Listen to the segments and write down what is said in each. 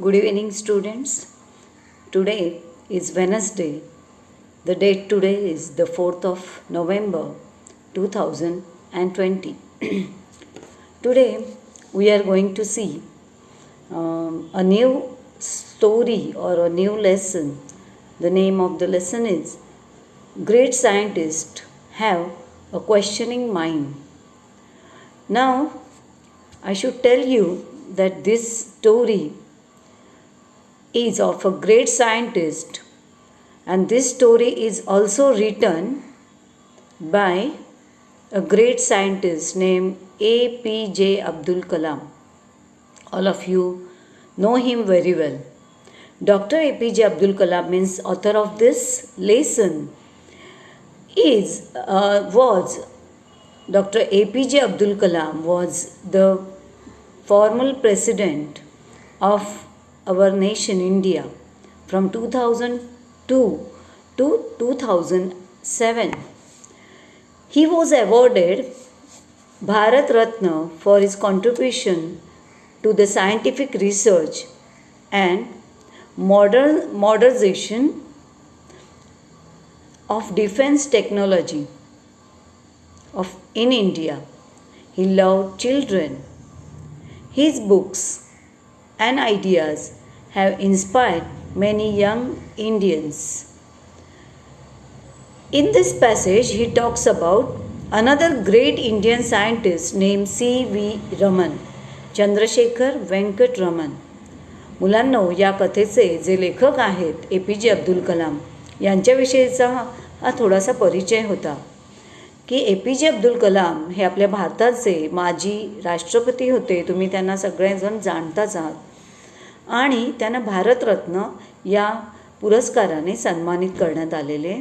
Good evening, students. Today is Wednesday. The date today is the 4th of November 2020. Today we are going to see a new story or a new lesson. The name of the lesson is Great Scientists Have a Questioning Mind. Now, I should tell you that this story is of a great scientist, and this story is also written by a great scientist named APJ Abdul Kalam. All of you know him very well. Dr. APJ Abdul Kalam means author of this lesson was Dr. APJ Abdul Kalam was the former president of our nation India from 2002 to 2007. He was awarded Bharat Ratna for his contribution to the scientific research and modernization of defense technology in India. He loved children. His books and ideas have inspired many young Indians. In this passage, he talks about another great Indian scientist named C.V. Raman, Chandrasekhar Venkat Raman. मुलांनो, या कथेचे जे लेखक आहेत APJ Abdul Kalam यांच्याविषयीचा हा थोडासा परिचय होता की APJ अब्दुल कलाम हे आपल्या भारताचे माजी राष्ट्रपती होते. तुम्ही त्यांना सगळेजण जाणताच आहात आणि त्यांना भारतरत्न या पुरस्काराने सन्मानित करण्यात आलेले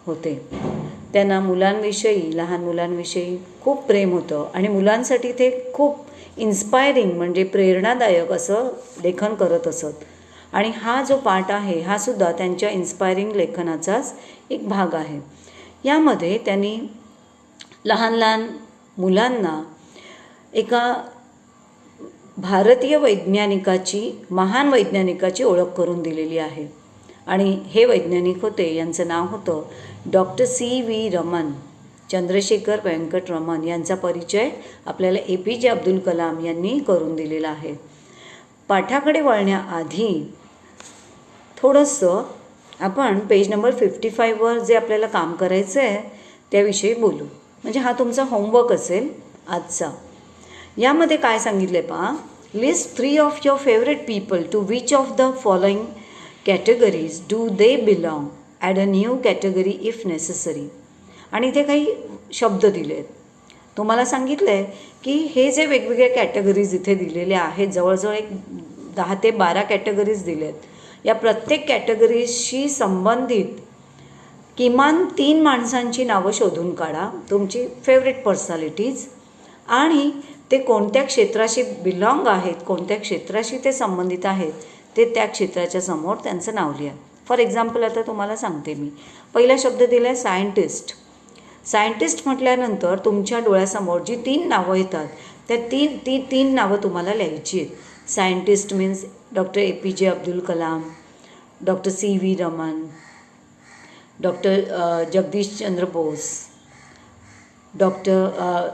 होते. त्यांना मुलांविषयी लहान मुलांविषयी खूप प्रेम होतं आणि मुलांसाठी ते खूप इन्स्पायरिंग म्हणजे प्रेरणादायक असं लेखन करत असत. आणि हा जो पाठ आहे हा सुद्धा त्यांच्या इन्स्पायरिंग लेखनाचाच एक भाग आहे. यामध्ये त्यांनी लहान लहान मुलांना एका भारतीय महान वैज्ञानिकाची ओळख करून दिलेली आहे. आणि हे वैज्ञानिक होते, यांचं नाव होतं डॉक्टर C.V. रमन, चंद्रशेखर व्यंकट रमन. यांचा परिचय आपल्याला APJ अब्दुल कलाम यांनी करून दिलेला आहे. पाठाकडे वळण्याआधी थोडंसं आपण पेज नंबर 55वर जे आपल्याला काम करायचं आहे त्याविषयी बोलू. म्हणजे हा तुमचा होमवर्क असेल आजचा. यामध्ये काय सांगितलं आहे पहा, list 3 of your favourite people to which of the following categories do they belong, add a new category if necessary. आणि इथे काही शब्द दिले आहेत. तुम्हाला सांगितलं आहे की हे जे वेगवेगळ्या कॅटेगरीज इथे दिलेल्या आहेत, जवळजवळ एक 10 ते 12 कॅटेगरीज दिल्या आहेत. या प्रत्येक कॅटेगरीजशी संबंधित किमान 3 माणसांची नावं शोधून काढा, तुमची फेवरेट पर्सनॅलिटीज, आणि ते कोणत्या क्षेत्राशी बिलॉंग आहेत, कोणत्या क्षेत्राशी ते संबंधित आहेत ते त्या क्षेत्राच्या समोर त्यांचं नाव लिहा. फॉर एक्झाम्पल आता तुम्हाला सांगते मी. पहिला शब्द दिला आहे सायंटिस्ट. सायंटिस्ट म्हटल्यानंतर तुमच्या डोळ्यासमोर जी 3 नावं येतात त्या तीन नावं तुम्हाला लिहायची आहेत. Scientist means doctor APJ Abdul Kalam, doctor C.V. Raman, doctor Jagadish Chandra Bose,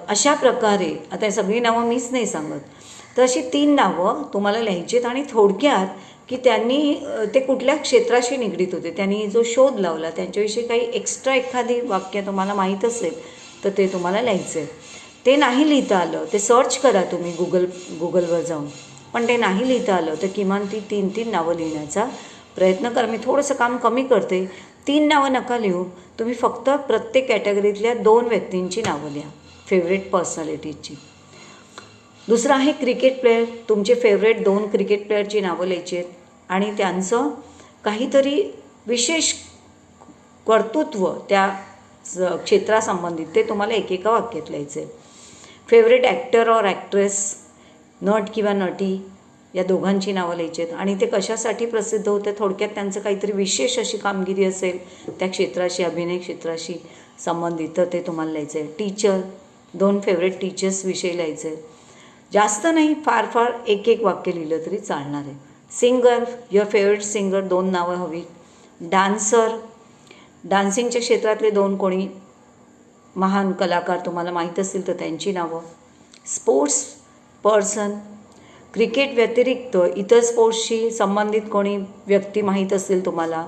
अशा प्रकारे. आता सगळी नावं मीच नाही सांगत, तर अशी 3 नावं तुम्हाला लिहायची आहेत. आणि थोडक्यात की त्यांनी ते कुठल्या क्षेत्राशी निगडीत होते, त्यांनी जो शोध लावला त्यांच्याविषयी काही एक्स्ट्रा एखादी वाक्य तुम्हाला माहीत असेल तर ते तुम्हाला लिहायचं आहे. ते नाही लिहिता आलं ते सर्च करा तुम्ही गुगलवर जाऊन. पण ते नाही लिहिता आलं तर किमान ती 3 नावं लिहिण्याचा प्रयत्न करा. मी थोडंसं काम कमी करते. 3 नावं नका लिहू, तुम्ही फक्त प्रत्येक कॅटेगरीतल्या 2 व्यक्तींची नावं लिहा, फेवरेट पर्सनॅलिटीजची. दुसरं आहे क्रिकेट प्लेयर. तुमचे फेवरेट 2 क्रिकेट प्लेयरची नावं लिहायची आहेत आणि त्यांचं काहीतरी विशेष कर्तृत्व त्या क्षेत्रासंबंधित ते तुम्हाला एकेका वाक्यात लिहायचं आहे. फेवरेट ॲक्टर और ॲक्ट्रेस, नट किंवा नटी, या दोघांची नावं लिहायची आहेत आणि ते कशासाठी प्रसिद्ध होते, थोडक्यात त्यांचं काहीतरी विशेष अशी कामगिरी असेल त्या क्षेत्राशी, अभिनय क्षेत्राशी संबंधित, तर ते तुम्हाला लिहायचं आहे. टीचर, 2 फेवरेट टीचर्सविषयी लिहायचं आहे. जास्त नाही, फार फार एक वाक्य लिहिलं तरी चालणार आहे. सिंगर, युअर फेवरेट सिंगर, 2 नावं हवी. डान्सर, डान्सिंगच्या क्षेत्रातले 2 कोणी महान कलाकार तुम्हाला माहीत असतील तर त्यांची नावं. स्पोर्ट्स पर्सन, क्रिकेट व्यतिरिक्त इतर स्पोर्ट्सशी संबंधित कोणी व्यक्ती माहीत असतील तुम्हाला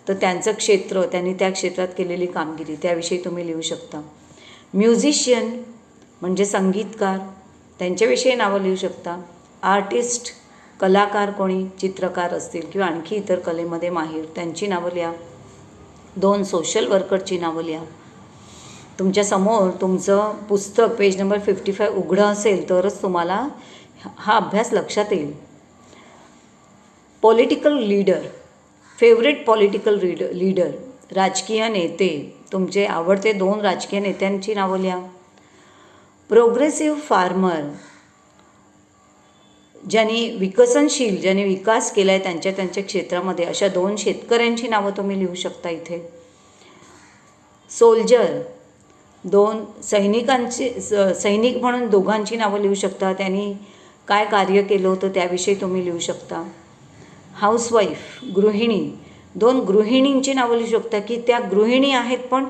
तर त्यांचं क्षेत्र, त्यांनी त्या क्षेत्रात केलेली कामगिरी त्याविषयी तुम्ही लिहू शकता. म्युझिशियन म्हणजे संगीतकार, त्यांच्याविषयी नावं लिहू शकता. आर्टिस्ट, कलाकार कोणी, चित्रकार असतील किंवा आणखी इतर कलेमध्ये माहीर, त्यांची नावं लिहा. 2 सोशल वर्करची नावं लिहा. तुमच्यासमोर तुमचं पुस्तक पेज नंबर 55 उघडं असेल तरच तुम्हाला हा अभ्यास लक्षात येईल. Political leader, favourite political leader, राजकीय नेते, तुमचे आवडते 2 राजकीय नेत्यांची नावं लिहा. प्रोग्रेसिव्ह फार्मर, ज्यांनी विकसनशील, ज्यांनी विकास केला आहे त्यांच्या क्षेत्रामध्ये अशा 2 शेतकऱ्यांची नावं तुम्ही लिहू शकता इथे. सोल्जर, 2 सैनिक म्हणून 2घांची नावं लिहू शकता, त्यांनी काय कार्य केलं होतं त्याविषयी तुम्ही लिहू शकता. हाऊसवाईफ, गृहिणी, 2 गृहिणींची नावं लिहू शकता की त्या गृहिणी आहेत पण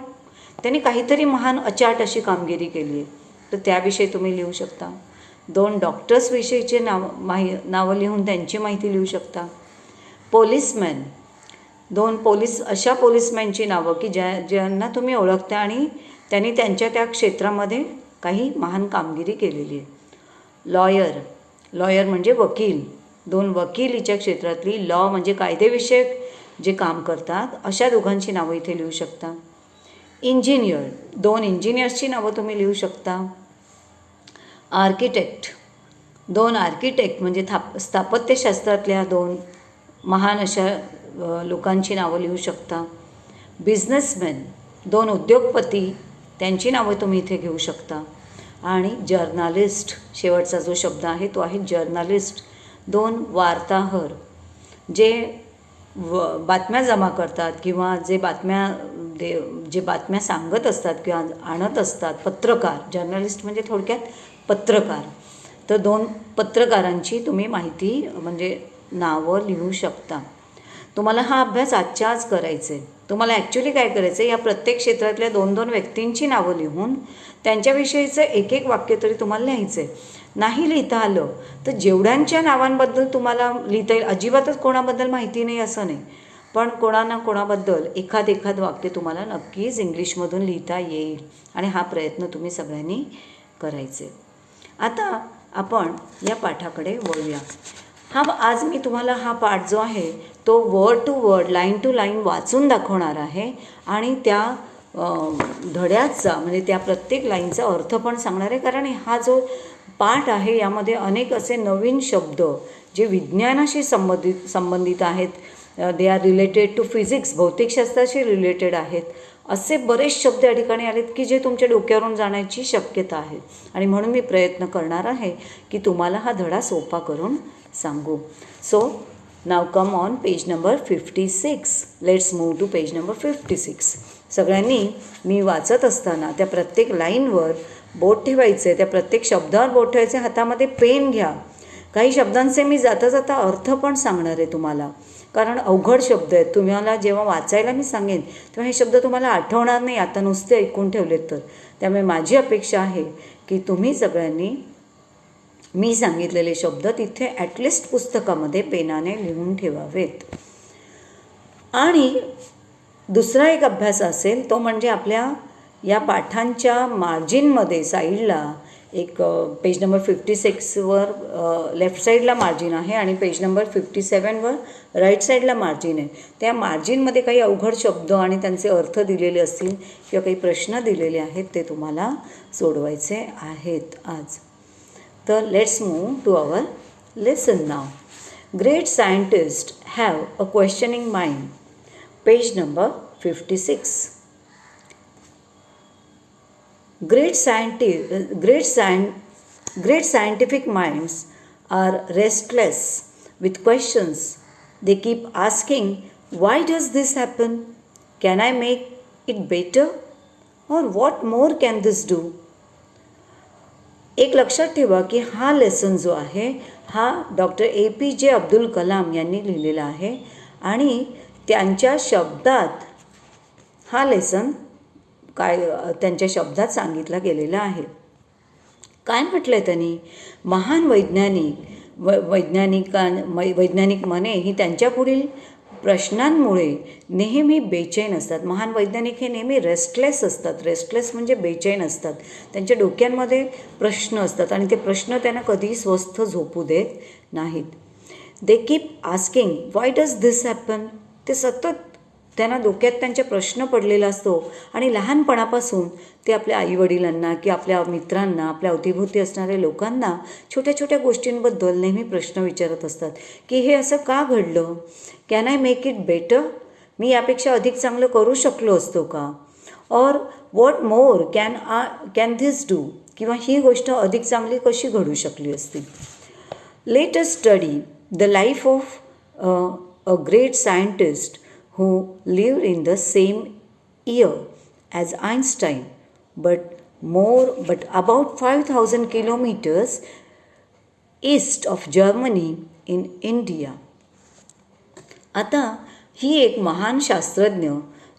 त्यांनी काहीतरी महान अचाट अशी कामगिरी केली आहे तर त्याविषयी तुम्ही लिहू शकता. 2 डॉक्टर्सविषयीचे नावं लिहून त्यांची माहिती लिहू शकता. पोलिसमॅन, 2 अशा पोलिसमॅनची नावं की ज्यांना तुम्ही ओळखता आणि त्यांनी त्यांच्या त्या क्षेत्रामध्ये काही महान कामगिरी केलेली आहे. लॉयर म्हणजे वकील, 2 वकिलीच्या क्षेत्रातली, लॉ म्हणजे कायदेविषयक जे काम करतात अशा 2घांची नावं इथे लिहू शकता. इंजिनियर, 2 इंजिनियर्सची नावं तुम्ही लिहू शकता. आर्किटेक्ट, 2 आर्किटेक्ट म्हणजे स्थापत्यशास्त्रातल्या 2 महान अशा लोकांची नावं लिहू शकता. बिझनेसमॅन, 2 उद्योगपती, त्यांची नावं तुम्ही इथे घेऊ शकता. आणि जर्नालिस्ट, शेवटचा जो शब्द आहे तो आहे जर्नालिस्ट, 2 वार्ताहर, जे बातम्या जमा करतात किंवा जे बातम्या सांगत असतात किंवा आणत असतात. पत्रकार, जर्नलिस्ट म्हणजे थोडक्यात पत्रकार, तर 2 पत्रकारांची तुम्ही माहिती म्हणजे नावं लिहू शकता. तुम्हाला हा अभ्यास आजच्या आज करायचा आहे. तुम्हाला ॲक्च्युली काय करायचं आहे, या प्रत्येक क्षेत्रातल्या 2 व्यक्तींची नावं लिहून त्यांच्याविषयीचं एक वाक्य तरी तुम्हाला लिहायचं आहे. नाही लिहिता आलं तर जेवढ्यांच्या नावांबद्दल तुम्हाला लिहिता येईल, अजिबातच कोणाबद्दल माहिती नाही असं नाही, पण कोणाबद्दल एखाद वाक्य तुम्हाला नक्कीच इंग्लिशमधून लिहिता येईल आणि हा प्रयत्न तुम्ही सगळ्यांनी करायचे. आता आपण या पाठाकडे वळूया. आज मी तुम्हाला हा पाठ जो आहे तो word to word, line to line वाचून दाखवणार आहे आणि त्या धड्याचा म्हणजे त्या प्रत्येक लाईनचा अर्थ पण सांगणार आहे. कारण हा जो पाठ आहे यामध्ये अनेक असे नवीन शब्द जे विज्ञानाशी संबंधित आहेत, they are related to physics, भौतिकशास्त्राशी रिलेटेड आहेत, असे बरेच शब्द या ठिकाणी आलेत की जे तुमच्या डोक्यावरून जाण्याची शक्यता आहे आणि म्हणून मी प्रयत्न करणार आहे की तुम्हाला हा धडा सोपा करून सांगू. So now come on page number 56. Let's move to page number 56. सगळ्यांनी मी वाचत असताना त्या प्रत्येक लाईनवर बोट ठेवायचे, त्या प्रत्येक शब्दावर बोट ठेवायचे, हातामध्ये पेन घ्या. काही शब्दांचे मी जाता जाता अर्थ पण सांगणार आहे तुम्हाला, कारण अवघड शब्द आहेत. तुम्हाला जेव्हा वाचायला मी सांगेन तेव्हा हे शब्द तुम्हाला आठवणार नाही आता नुसते ऐकून ठेवलेत तर. त्यामुळे माझी अपेक्षा आहे की तुम्ही सगळ्यांनी मी सांगितलेले शब्द तिथे ॲटलिस्ट पुस्तकामध्ये पेनाने लिहून ठेवावेत. आणि दुसरा एक अभ्यास असेल तो म्हणजे आपल्या या पाठांच्या मार्जिनमध्ये साईडला एक पेज नंबर 56वर लेफ्ट साईडला मार्जिन आहे आणि पेज नंबर 57वर राईट साईडला मार्जिन आहे. त्या मार्जिनमध्ये काही अवघड शब्द आणि त्यांचे अर्थ दिलेले असतील किंवा काही प्रश्न दिलेले आहेत ते तुम्हाला सोडवायचे आहेत आज. तर let's move to our lesson now. Great scientist have a questioning mind. Page number 56. Great scientific minds are restless with questions. They keep asking, why does this happen? Can I make it better? Or what more can this do? एक लक्षात ठेवा की हा lesson जो आहे हा doctor APJ Abdul Kalam यांनी लिहिलेला आहे आणि त्यांच्या शब्दात हा लेसन त्यांच्या शब्दात सांगितला गेलेला आहे. काय म्हटलं आहे त्यांनी? महान वैज्ञानिक मने ही त्यांच्या पुढील प्रश्नांमुळे नेहमी बेचैन असतात. महान वैज्ञानिक हे नेहमी रेस्टलेस असतात. रेस्टलेस म्हणजे बेचैन असतात. त्यांच्या डोक्यांमध्ये प्रश्न असतात आणि ते प्रश्न त्यांना कधीही स्वस्थ झोपू देत नाहीत. They keep asking Y does this happen. ते सतत त्यांना डोक्यात त्यांचे प्रश्न पडलेला असतो आणि लहानपणापासून ते आपल्या आईवडिलांना की आपल्या मित्रांना, आपल्या अवतीभोवती असणाऱ्या लोकांना छोट्या छोट्या गोष्टींबद्दल नेहमी प्रश्न विचारत असतात की हे असं का घडलं? Can I make it better? मी यापेक्षा अधिक चांगलं करू शकलो असतो का? Or what more can this do? किंवा ही गोष्ट अधिक चांगली कशी घडू शकली असती? Let us study the life of a great scientist who lived in the same year as Einstein, but about 5,000 kilometers east of Germany in India. आता ही एक महान शास्त्रज्ञ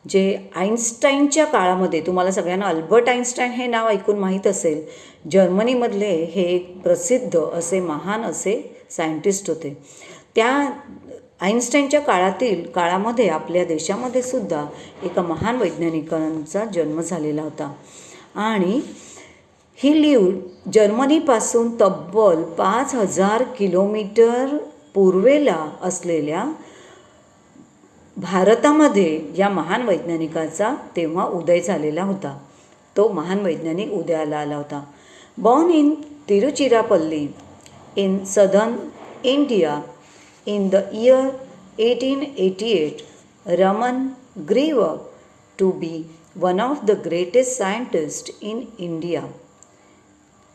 जे आइन्स्टाईनच्या काळामध्ये, तुम्हाला सगळ्यांना अल्बर्ट आइन्स्टाईन हे नाव ऐकून माहीत असेल, जर्मनीमधले हे एक प्रसिद्ध असे महान असे सायंटिस्ट होते. त्या आइन्स्टाईनच्या काळामध्ये आपल्या देशामध्ये सुद्धा एका महान वैज्ञानिकांचा जन्म झालेला होता आणि ही लिव्ड जर्मनीपासून तब्बल 5,000 किलोमीटर पूर्वेला असलेल्या भारतामध्ये या महान वैज्ञानिकाचा तेव्हा उदय झालेला होता. तो महान वैज्ञानिक उदयाला आला होता. Born in Tiruchirappalli in southern India in the year 1888, Raman grew up to be one of the greatest scientists in India.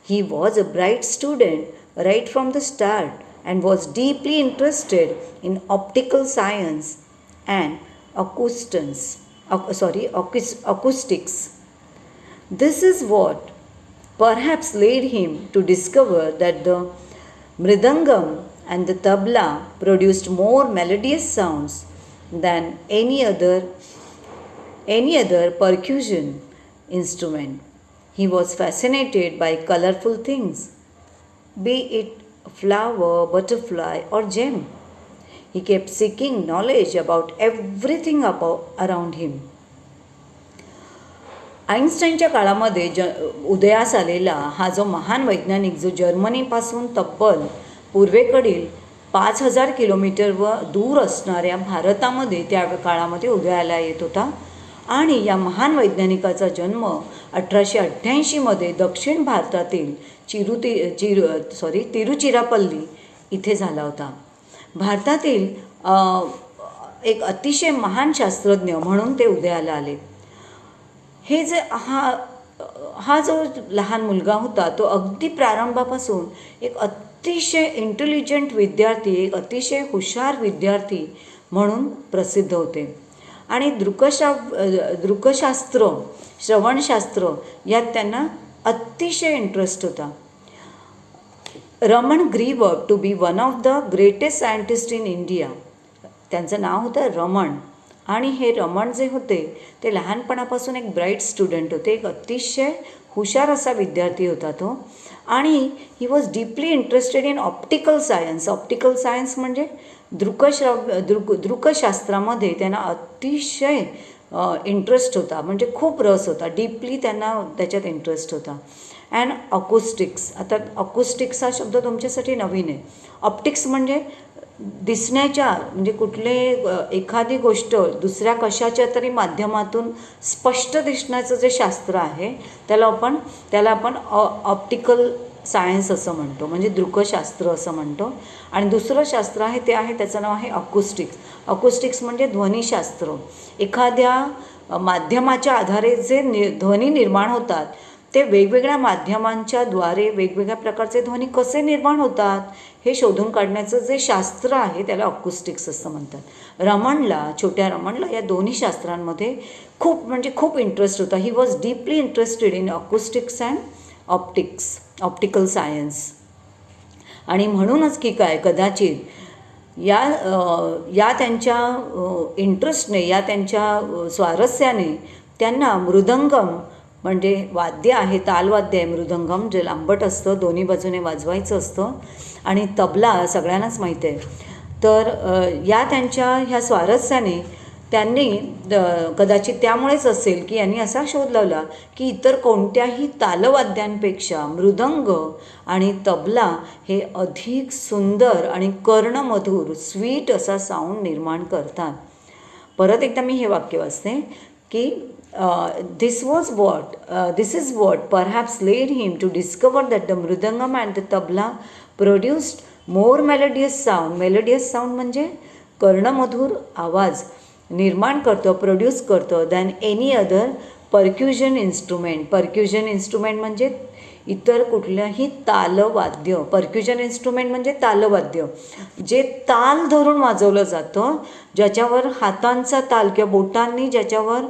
He was a bright student right from the start and was deeply interested in optical science and acoustics. This is what perhaps led him to discover that the mridangam and the tabla produced more melodious sounds than any other percussion instrument. He was fascinated by colorful things, be it a flower, butterfly, or gem. He kept seeking knowledge about everything around him. आइन्स्टाईनच्या काळामध्ये उदयास आलेला हा जो महान वैज्ञानिक, जो जर्मनीपासून तब्बल पूर्वेकडील 5,000 किलोमीटरवर दूर असणाऱ्या भारतामध्ये त्या काळामध्ये उदयाला येत होता आणि या महान वैज्ञानिकाचा जन्म 1888मध्ये दक्षिण भारतातील तिरुचिरापल्ली इथे झाला होता. भारतातील एक अतिशय महान शास्त्रज्ञ म्हणून ते उदयाला आले. हे जे हा जो लहान मुलगा होता तो अगदी प्रारंभापासून एक अतिशय इंटेलिजंट विद्यार्थी, एक अतिशय हुशार विद्यार्थी म्हणून प्रसिद्ध होते आणि दृकशास्त्र, श्रवणशास्त्र यात त्यांना अतिशय इंटरेस्ट होता. Raman grew up to be one of the greatest scientist in India. त्यांचं नाव होतं रमण आणि हे रमण जे होते ते लहानपणापासून एक ब्राईट स्टुडंट होते, एक अतिशय हुशार असा विद्यार्थी होता तो आणि ही was deeply interested in optical science. Optical science म्हणजे दृकशास्त्रामध्ये त्यांना अतिशय इंटरेस्ट होता, म्हणजे खूप रस होता, डीपली त्यांना त्याच्यात इंटरेस्ट होता. And Acoustics. आता अकोस्टिक्स हा शब्द तुमच्यासाठी नवीन आहे. ऑप्टिक्स म्हणजे दिसण्याच्या, म्हणजे एखादी गोष्ट दुसऱ्या कशाच्या तरी माध्यमातून स्पष्ट दिसण्याचं जे शास्त्र आहे त्याला आपण ऑप्टिकल सायन्स असं म्हणतो, म्हणजे दृकशास्त्र असं म्हणतो. आणि दुसरं शास्त्र आहे ते आहे, त्याचं नाव आहे अकोस्टिक्स. अकोस्टिक्स म्हणजे ध्वनिशास्त्र. एखाद्या माध्यमाच्या आधारे जे ध्वनी निर्माण होतात ते वेगवेगळ्या माध्यमांच्या द्वारे वेगवेगळ्या प्रकारचे ध्वनी कसे निर्माण होतात हे शोधून काढण्याचं जे शास्त्र आहे त्याला अकोस्टिक्स असं म्हणतात. छोट्या रमणला या दोन्ही शास्त्रांमध्ये खूप इंटरेस्ट होता. He was deeply interested in acoustics and optical science. आणि म्हणूनच की काय कदाचित या त्यांच्या इंटरेस्टने, या त्यांच्या स्वारस्याने त्यांना मृदंगम म्हणजे वाद्य आहे, तालवाद्य आहे मृदंगम, जे लांबट असतं, दोन्ही बाजूने वाजवायचं असतं, आणि तबला सगळ्यांनाच माहीत आहे. तर या त्यांच्या ह्या स्वारस्याने त्यांनी कदाचित त्यामुळेच असेल की यांनी असा शोध लावला की इतर कोणत्याही तालवाद्यांपेक्षा मृदंग आणि तबला हे अधिक सुंदर आणि कर्णमधुर स्वीट असा साऊंड निर्माण करतात. परत एकदा मी हे वाक्य वाचते की this is what perhaps led him to discover that the mridangam and the tabla produced more melodious sound म्हणजे कर्णमधुर आवाज निर्माण करतो, प्रोड्यूस करतो दॅन एनी अदर पर्क्युजन इन्स्ट्रुमेंट म्हणजे इतर कुठल्याही तालवाद्य. पर्क्युजन इन्स्ट्रुमेंट म्हणजे तालवाद्य, जे ताल धरून वाजवलं जातं, ज्याच्यावर हातांचा ताल किंवा बोटांनी ज्याच्यावर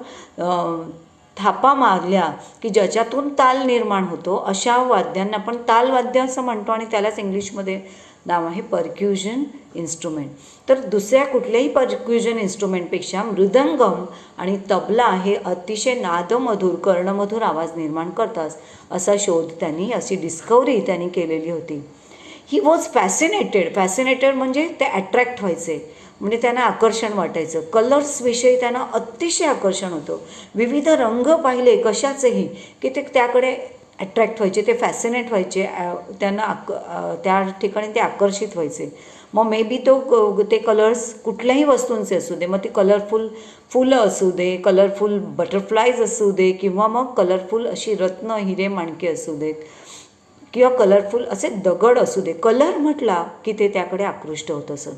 थापा मारल्या की ज्याच्यातून ताल निर्माण होतो, अशा वाद्यांना आपण तालवाद्य असं म्हणतो आणि त्यालाच इंग्लिशमध्ये नाव आहे पर्क्युजन इन्स्ट्रुमेंट. तर दुसऱ्या कुठल्याही पर्क्युजन इन्स्ट्रुमेंटपेक्षा मृदंगम आणि तबला हे अतिशय नादमधुर कर्णमधुर आवाज निर्माण करतात असा शोध त्यांनी, अशी डिस्कवरी त्यांनी केलेली होती. ही वॉज फॅसिनेटेड म्हणजे ते अट्रॅक्ट व्हायचे, म्हणजे त्यांना आकर्षण वाटायचं. कलर्सविषयी त्यांना अतिशय आकर्षण होतं. विविध रंग पाहिले कशाचेही की ते त्याकडे अट्रॅक्ट व्हायचे, ते फॅसिनेट व्हायचे, त्यांना त्या ठिकाणी ते आकर्षित व्हायचे. मग मे बी ते कलर्स कुठल्याही वस्तूंचे असू दे, मग ती कलरफुल फुलं असू दे, कलरफुल बटरफ्लायज असू दे, किंवा मग कलरफुल अशी रत्न हिरे माणके असू देत, किंवा कलरफुल असे दगड असू दे. कलर म्हटला की ते त्याकडे आकृष्ट होत असत.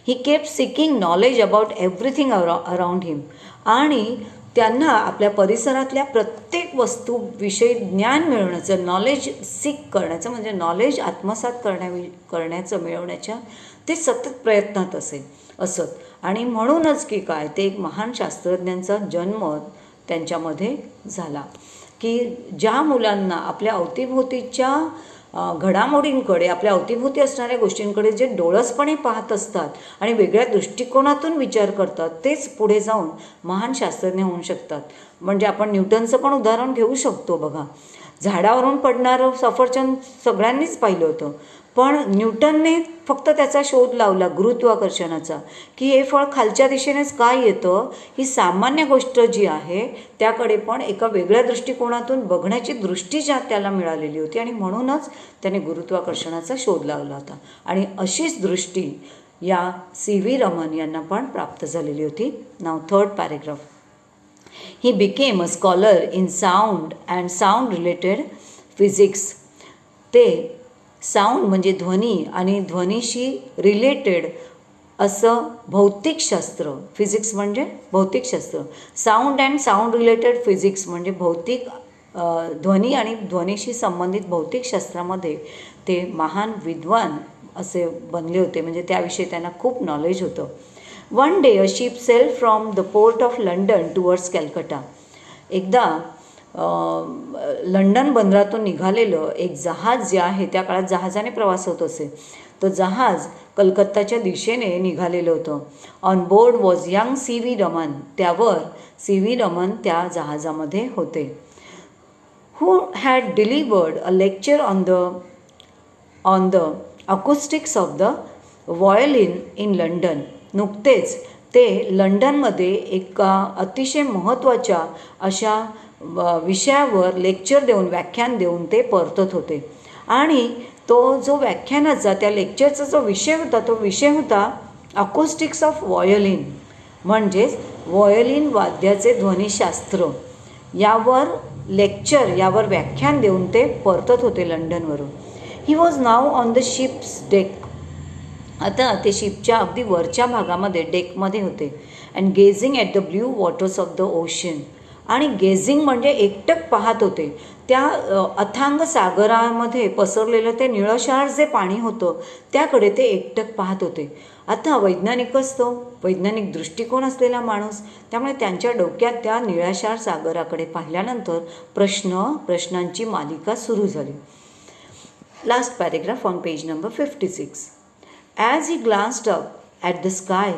He kept seeking knowledge about everything around him, आणि त्यांना आपल्या परिसरातल्या प्रत्येक वस्तूविषयी ज्ञान मिळवण्याचं, नॉलेज सीक करण्याचं म्हणजे नॉलेज आत्मसात करण्याचं मिळवण्याच्या ते सतत प्रयत्नात असत. आणि म्हणूनच की काय ते एक महान शास्त्रज्ञांचा जन्म त्यांच्यामध्ये झाला की ज्या मुलांना आपल्या अवतीभोवतीच्या घडामोडींकडे, आपल्या अवतीभोवती असणाऱ्या गोष्टींकडे जे डोळसपणे पाहत असतात आणि वेगळ्या दृष्टिकोनातून विचार करतात, तेच पुढे जाऊन महान शास्त्रज्ञ होऊ शकतात. म्हणजे आपण न्यूटनचं पण उदाहरण घेऊ शकतो. बघा, झाडावरून पडणारं सफरचंद सगळ्यांनीच पाहिलं होतं, पण न्यूटनने फक्त त्याचा शोध लावला गुरुत्वाकर्षणाचा, की हे फळ खालच्या दिशेनेच काय येतं, ही सामान्य गोष्ट जी आहे त्याकडे पण एका वेगळ्या दृष्टिकोनातून बघण्याची दृष्टी ज्या त्याला मिळालेली होती, आणि म्हणूनच त्याने गुरुत्वाकर्षणाचा शोध लावला होता. आणि अशीच दृष्टी या C.V. रमन यांना पण प्राप्त झालेली होती. Now third paragraph. He became a scholar in sound and sound related physics. ते साऊंड म्हणजे ध्वनी आणि ध्वनीशी रिलेटेड असं भौतिकशास्त्र, फिजिक्स म्हणजे भौतिकशास्त्र, sound and sound related physics म्हणजे भौतिक ध्वनी आणि ध्वनीशी संबंधित भौतिकशास्त्रामध्ये ते महान विद्वान असे बनले होते, म्हणजे त्याविषयी त्यांना खूप नॉलेज होतं. One day a ship sail from the port of London towards Calcutta. एकदा लंडन बंदरातून निघालेलं एक जहाज जे आहे, त्या काळात जहाजाने प्रवास होत असे, तर जहाज कलकत्ताच्या दिशेने निघालेलं होतं. On board was young C.V. Raman. त्यावर C.V. रमन त्या जहाजामध्ये होते. Who had delivered a lecture on the acoustics of the violin in London. नुकतेच ते लंडनमध्ये एका अतिशय महत्त्वाच्या अशा विषयावर लेक्चर देऊन, व्याख्यान देऊन ते परतत होते. आणि तो जो व्याख्यानाचा, त्या लेक्चरचा जो विषय होता, तो विषय होता अकोस्टिक्स ऑफ व्हायोलिन, म्हणजेच व्हायोलिन वाद्याचे ध्वनिशास्त्र. यावर लेक्चर, यावर व्याख्यान देऊन ते परतत होते लंडनवरून. He was now on the ship's deck. आता ते शिपच्या अगदी वरच्या भागामध्ये, डेकमध्ये होते. And gazing at the blue waters of the ocean. आणि गेझिंग म्हणजे एकटक पाहत होते त्या अथांग सागरामध्ये पसरलेलं ते निळशार जे पाणी होतं त्याकडे ते एकटक पाहत होते. आता वैज्ञानिक असतो, वैज्ञानिक दृष्टिकोन असलेला माणूस, त्यामुळे त्यांच्या डोक्यात त्या निळाशार सागराकडे पाहिल्यानंतर प्रश्नांची मालिका सुरू झाली. Last paragraph on page number 56. As he glanced up at the sky,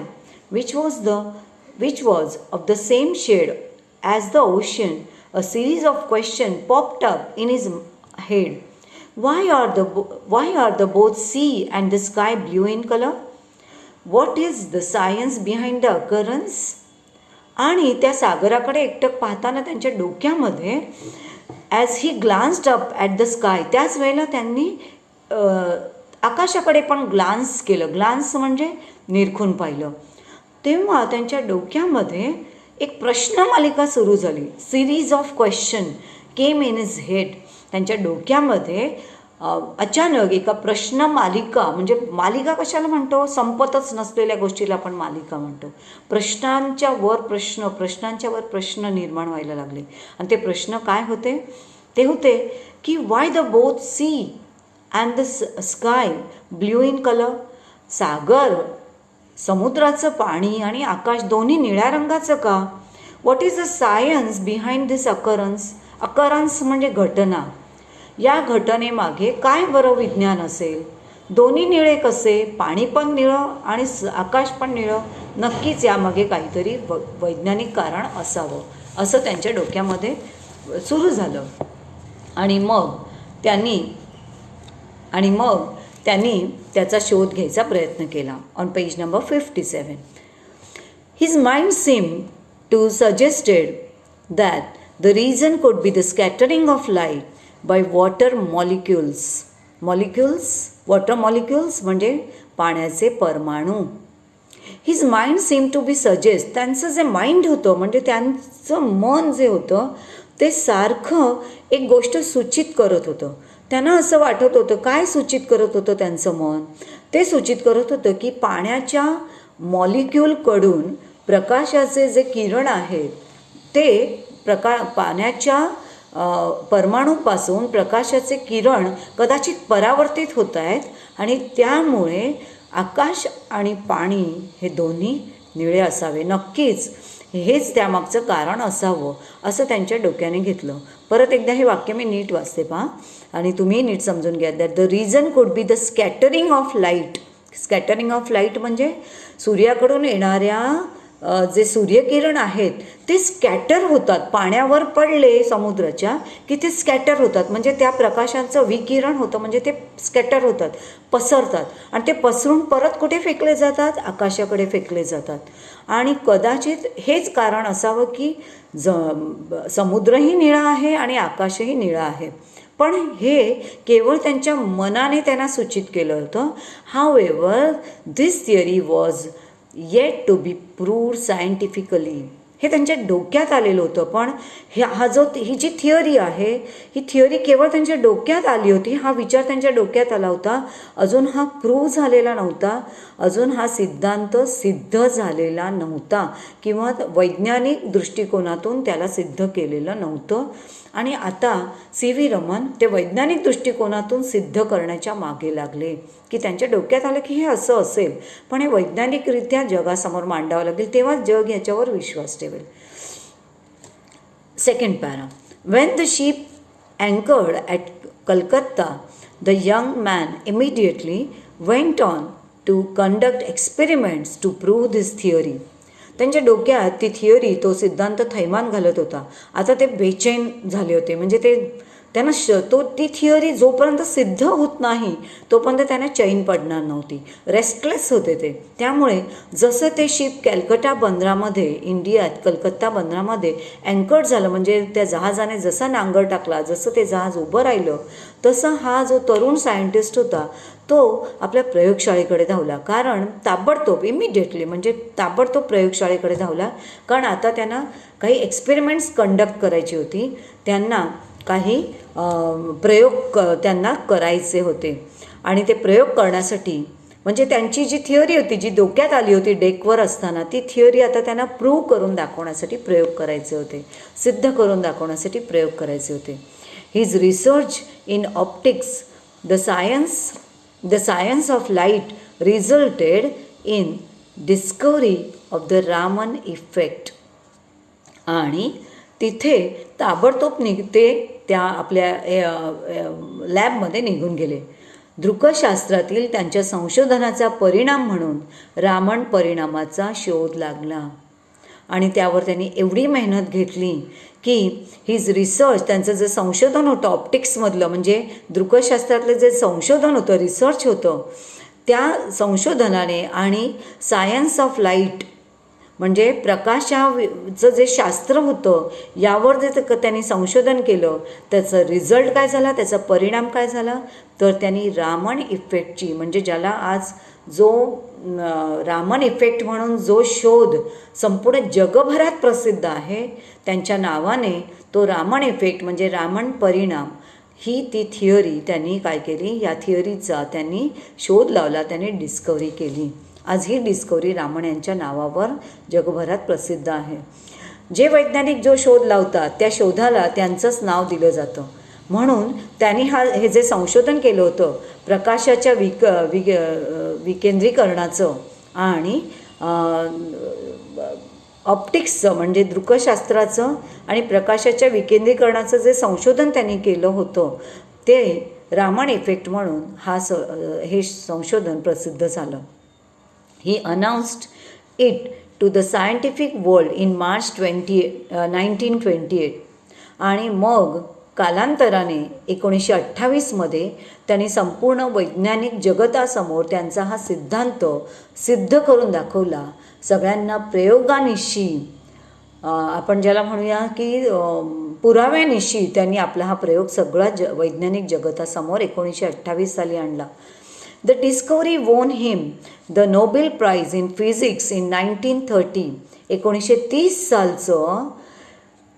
which was of the same shade as the ocean, a series of questions popped up in his head. Why are the both sea and the sky blue in color? What is the science behind the occurrence? आणि त्या सागराकडे एकटक पाहताना त्यांच्या डोक्यामध्ये as he glanced up at the sky, त्याच वेळेला त्यांनी आकाशाकडे पण ग्लान्स केलं. ग्लान्स म्हणजे निरखून पाहिलं. तेव्हा त्यांच्या डोक्यामध्ये एक प्रश्नमालिका सुरू झाली. Series of question came in his head. त्यांच्या डोक्यामध्ये अचानक एका प्रश्नमालिका, म्हणजे मालिका कशाला म्हणतो, संपतच नसलेल्या गोष्टीला आपण मालिका म्हणतो. प्रश्नांच्या वर प्रश्न, प्रश्नांच्या वर प्रश्न निर्माण व्हायला लागले. आणि ते प्रश्न काय होते? ते होते की why the both sea and the sky blue in colour. सागर, समुद्राचं पाणी आणि आकाश दोन्ही निळ्या रंगाचं का? What is the science behind this occurrence. Occurrence म्हणजे घटना. या घटनेमागे काय बरं विज्ञान असेल? दोन्ही निळे कसे? पाणी पण निळं आणि आकाश पण निळं. नक्कीच यामागे काहीतरी वैज्ञानिक कारण असावं असं त्यांच्या डोक्यामध्ये सुरू झालं. आणि मग त्यांनी त्याचा शोध घ्यायचा प्रयत्न केला. On page number 57. His mind seem to suggested that the reason could be the scattering of light by water molecules. Water molecules म्हणजे पाण्याचे परमाणू. His mind seem to be suggest. त्यांचं जे माइंड होतं, म्हणजे त्यांचं मन जे होतं ते सारखं एक गोष्ट सूचित करत होतं. त्यांना असं वाटत होतं. काय सूचित करत होतं त्यांचं मन? ते सूचित करत होतं की पाण्याच्या मॉलिक्यूलकडून प्रकाशाचे जे किरण आहेत ते पाण्याच्या परमाणूपासून प्रकाशाचे किरण कदाचित परावर्तित होत आहेत आणि त्यामुळे आकाश आणि पाणी हे दोन्ही निळे असावे. नक्कीच हेच त्यामागचं कारण असावं असं त्यांच्या डोक्याने घेतलं. परत एकदा हे वाक्य मी नीट वाचते पहा आणि तुम्ही नीट समजून घ्या. That the reason could be the scattering of light. Scattering of light म्हणजे सूर्याकडून येणाऱ्या जे सूर्यकिरण आहेत ते स्कॅटर होतात. पाण्यावर पडले समुद्राच्या की ते स्कॅटर होतात, म्हणजे त्या प्रकाशाचं विकिरण होतं, म्हणजे ते स्कॅटर होतात, पसरतात. आणि ते पसरून परत कुठे फेकले जातात? आकाशाकडे फेकले जातात. आणि कदाचित हेच कारण असावं की समुद्रही निळा आहे आणि आकाशही निळं आहे. पण हे केवळ त्यांच्या मनाने त्यांना सूचित केलं होतं. However this theory was yet to be proved scientifically. हे त्यांच्या डोक्यात आलेलं होतं. पण ही जी थिअरी आहे ही थिअरी केवळ त्यांच्या डोक्यात आली होती. हा विचार त्यांच्या डोक्यात आला होता. अजून हा प्रूव्ह झालेला नव्हता. अजून हा सिद्धांत सिद्ध झालेला नव्हता किंवा वैज्ञानिक दृष्टिकोनातून त्याला सिद्ध केलेलं नव्हतं. आणि आता C.V. रमन ते वैज्ञानिक दृष्टिकोनातून सिद्ध करण्याच्या मागे लागले की त्यांच्या डोक्यात आलं की हे असं असेल, पण हे वैज्ञानिकरित्या जगासमोर मांडावं लागेल, तेव्हा जग याच्यावर विश्वास ठेवेल. Second para. When the ship anchored at Calcutta the young man immediately went on to conduct experiments to prove this theory. त्यांच्या डोक्यात ती थिअरी, तो सिद्धांत थैमान घालत होता. आता ते बेचैन झाले होते, म्हणजे त्यांना ती थिअरी जोपर्यंत सिद्ध होत नाही तोपर्यंत त्यांना चैन पडणार नव्हती. रेस्टलेस होते ते. त्यामुळे जसं ते शिप कॅलकटा बंदरामध्ये, इंडियात कलकत्ता बंदरामध्ये अँकर्ड झालं, म्हणजे त्या जहाजाने जसा नांगर टाकला, जसं ते जहाज उभं राहिलं, तसं हा जो तरुण सायंटिस्ट होता तो आपल्या प्रयोगशाळेकडे धावला. कारण ताबडतोब इमिडिएटली म्हणजे ताबडतोब प्रयोगशाळेकडे धावला. कारण आता त्यांना काही एक्सपेरिमेंट्स कंडक्ट करायची होती. त्यांना काही प्रयोग त्यांना करायचे होते. आणि ते प्रयोग करण्यासाठी म्हणजे त्यांची जी थिअरी होती, जी डोक्यात आली होती डेकवर असताना, ती थिअरी आता त्यांना प्रूव्ह करून दाखवण्यासाठी प्रयोग करायचे होते, सिद्ध करून दाखवण्यासाठी प्रयोग करायचे होते. His research in optics, the science of light रिझल्टेड in discovery of the Raman effect. आणि तिथे ताबडतोब ते त्या आपल्या लॅबमध्ये निघून गेले. दृकशास्त्रातील त्यांच्या संशोधनाचा परिणाम म्हणून रामन परिणामाचा शोध लागला आणि त्यावर त्यांनी एवढी मेहनत घेतली की हिज रिसर्च, त्यांचं जे संशोधन होतं ऑप्टिक्समधलं, म्हणजे दृकशास्त्रातलं जे संशोधन होतं, रिसर्च होतं, त्या संशोधनाने आणि सायन्स ऑफ लाईट म्हणजे प्रकाशाचं जे शास्त्र होतं यावर जे त्यांनी संशोधन केलं, त्याचं रिझल्ट काय झाला, त्याचा परिणाम काय झाला, तर त्यांनी रामन इफेक्टची, म्हणजे ज्याला आज जो रामन इफेक्ट म्हणून जो शोध संपूर्ण जगभरात प्रसिद्ध आहे, त्यांच्या नावाने तो रामन इफेक्ट म्हणजे रामन परिणाम ही ती थिअरी त्यांनी काय केली, या थिअरीचा त्यांनी शोध लावला, त्यांनी डिस्कवरी केली. आज ही डिस्कवरी रामन यांच्या नावावर जगभरात प्रसिद्ध आहे. जे वैज्ञानिक जो शोध लावतात त्या शोधाला त्यांचंच नाव दिलं जातं. म्हणून त्यांनी हे जे संशोधन केलं होतं प्रकाशाच्या विकेंद्रीकरणाचं आणि ऑप्टिक्सचं म्हणजे दृकशास्त्राचं आणि प्रकाशाच्या विकेंद्रीकरणाचं जे संशोधन त्यांनी केलं होतं ते रामन इफेक्ट म्हणून हे संशोधन प्रसिद्ध झालं. He announced it to the scientific world in March 1928 आणि मग कालांतराने 1928मध्ये त्यांनी संपूर्ण वैज्ञानिक जगतासमोर त्यांचा हा सिद्धांत सिद्ध करून दाखवला. सगळ्यांना प्रयोगानिशी, आपण ज्याला म्हणूया की पुराव्यानिशी त्यांनी आपला हा प्रयोग सगळा वैज्ञानिक जगतासमोर 1928 साली आणला. The discovery won him the Nobel Prize in Physics in 1930. 1930 सालचं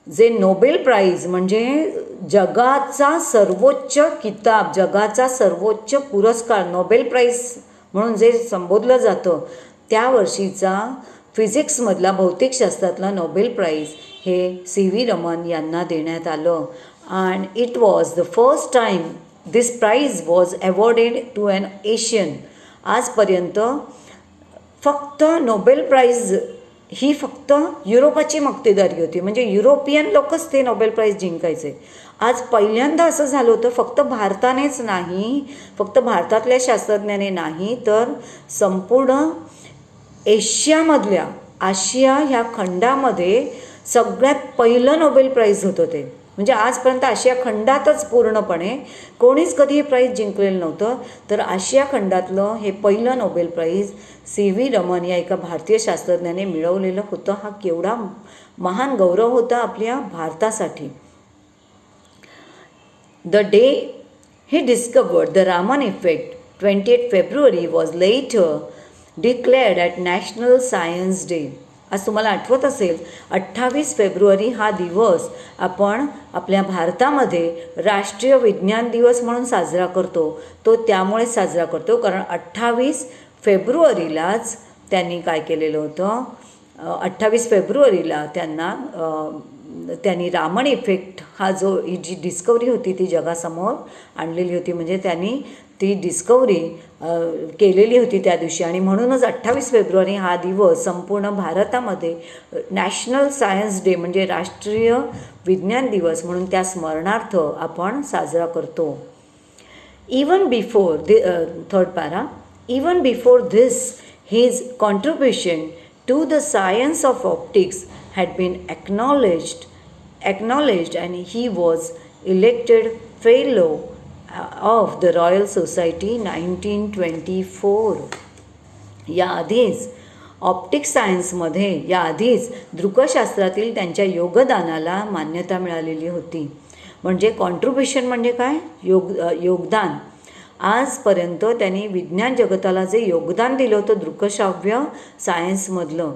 जे नोबेल प्राईज म्हणजे जगाचा सर्वोच्च किताब, जगाचा सर्वोच्च पुरस्कार, नोबेल प्राईज म्हणून जे संबोधलं जातं, त्या वर्षीचा फिजिक्समधला भौतिकशास्त्रातला नोबेल प्राईज हे CV रमन यांना देण्यात आलं. And it was the first time this prize was awarded to an Asian. आजपर्यंत फक्त नोबेल प्राईज ही फक्त युरोपाची मक्तेदारी होती, म्हणजे युरोपियन लोकच ते नोबेल प्राईज जिंकायचे. आज पहिल्यांदा असं झालं होतं, फक्त भारतानेच नाही, फक्त भारतातल्या शास्त्रज्ञाने नाही, तर संपूर्ण एशियामधल्या, आशिया ह्या खंडामध्ये सगळ्यात पहिलं नोबेल प्राईज होतं ते. म्हणजे आजपर्यंत आशिया खंडातच पूर्णपणे कोणीच कधी हे प्राईज जिंकलेलं नव्हतं, तर आशिया खंडातलं हे पहिलं नोबेल प्राईज CV रमन या एका भारतीय शास्त्रज्ञाने मिळवलेलं होतं. हा केवढा महान गौरव होता आपल्या भारतासाठी. The day he discovered the Raman effect, 28 February, was later declared at National Science Day. आज तुम्हाला आठवत असेल 28 फेब्रुवारी हा दिवस आपण आपल्या भारतामध्ये राष्ट्रीय विज्ञान दिवस म्हणून साजरा करतो. तो त्यामुळे साजरा करतो कारण 28 फेब्रुवारीलाच त्यांनी काय केलेलं होतं, 28 फेब्रुवारीला त्यांनी रामन इफेक्ट हा जो ही जी डिस्कवरी होती ती जगासमोर आणलेली होती. म्हणजे त्यांनी ती डिस्कवरी केलेली होती त्या दिवशी आणि म्हणूनच 28 फेब्रुवारी हा दिवस संपूर्ण भारतामध्ये नॅशनल सायन्स डे म्हणजे राष्ट्रीय विज्ञान दिवस म्हणून त्या स्मरणार्थ आपण साजरा करतो. Even before third para, even before this his contribution to the science of optics had been acknowledged and he was elected fellow of the Royal Society 1924. याआधीच ऑप्टिक्स सायन्समध्ये याआधीच दृकशास्त्रातील त्यांच्या योगदानाला मान्यता मिळालेली होती. म्हणजे कॉन्ट्रिब्युशन म्हणजे काय, योगदान. आजपर्यंत त्यांनी विज्ञान जगताला जे योगदान दिलं होतं दृकश्राव्य सायन्समधलं,